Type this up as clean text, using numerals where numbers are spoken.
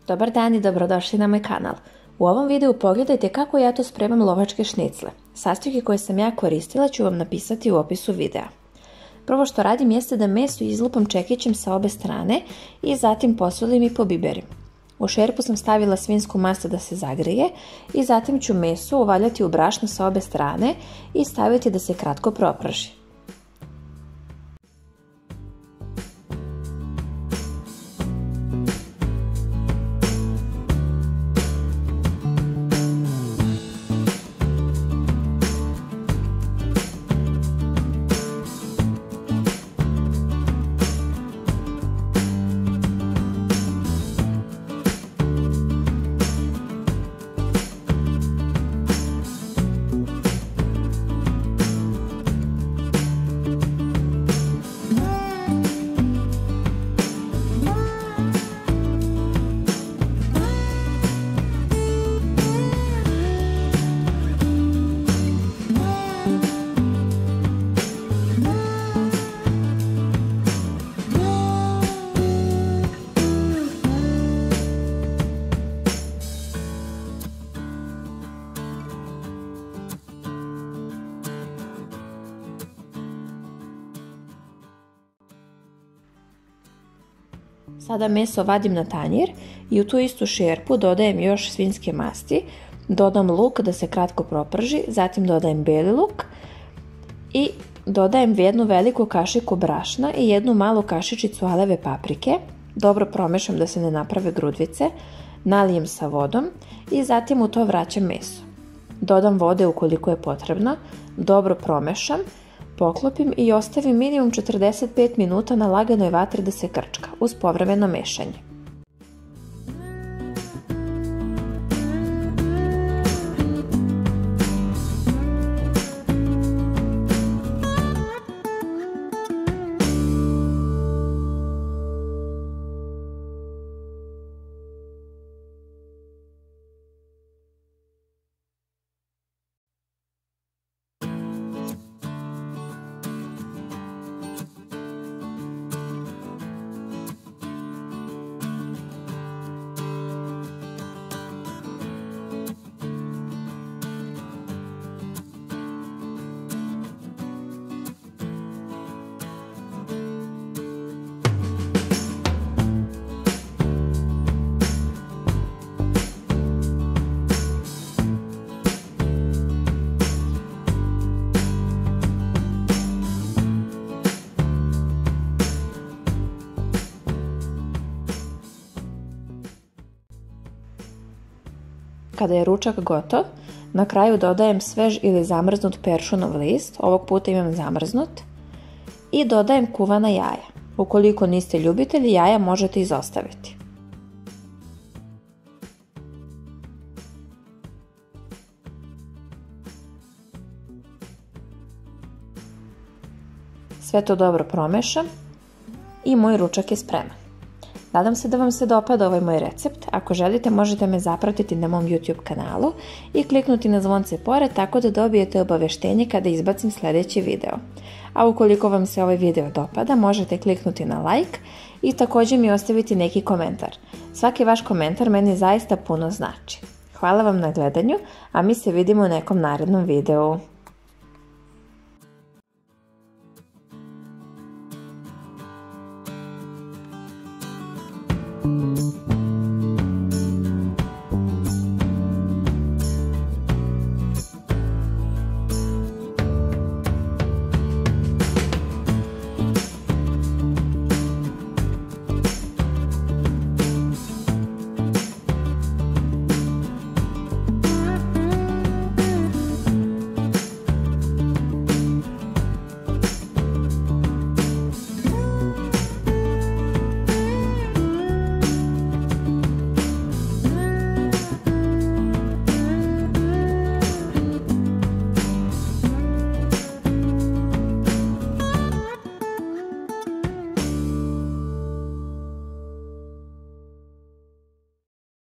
Dobar dan i dobrodošli na moj kanal. U ovom videu pogledajte kako ja to spremam lovačke šnicle. Sastojke koje sam ja koristila ću vam napisati u opisu videa. Prvo što radim jeste da meso izlupam čekićem sa obe strane i zatim posolim i pobiberim. U šerpu sam stavila svinjsku mast da se zagrije i zatim ću meso uvaljati u brašno sa obe strane i staviti da se kratko propraži. Sada meso vadim na tanjir i u tu istu šerpu dodajem još svinjske masti, dodam luk da se kratko proprži, zatim dodajem beli luk i dodajem jednu veliku kašiku brašna i jednu malu kašičicu aleve paprike. Dobro promešam da se ne naprave grudvice, nalijem sa vodom i zatim u to vraćam meso. Dodam vode ukoliko je potrebno, dobro promešam, poklopim i ostavim minimum 45 minuta na laganoj vatri da se krčka uz povremeno mešanje. Kada je ručak gotov, na kraju dodajem svež ili zamrznut peršunov list, ovog puta imam zamrznut, i dodajem kuvana jaja. Ukoliko niste ljubitelji jaja, možete izostaviti. Sve to dobro promešam i moj ručak je spreman. Nadam se da vam se dopada ovaj moj recept. Ako želite, možete me zapratiti na mom YouTube kanalu i kliknuti na zvonce pored tako da dobijete obaveštenje kada izbacim sljedeći video. A ukoliko vam se ovaj video dopada, možete kliknuti na like i također mi ostaviti neki komentar. Svaki vaš komentar meni zaista puno znači. Hvala vam na gledanju, a mi se vidimo u nekom narednom videu.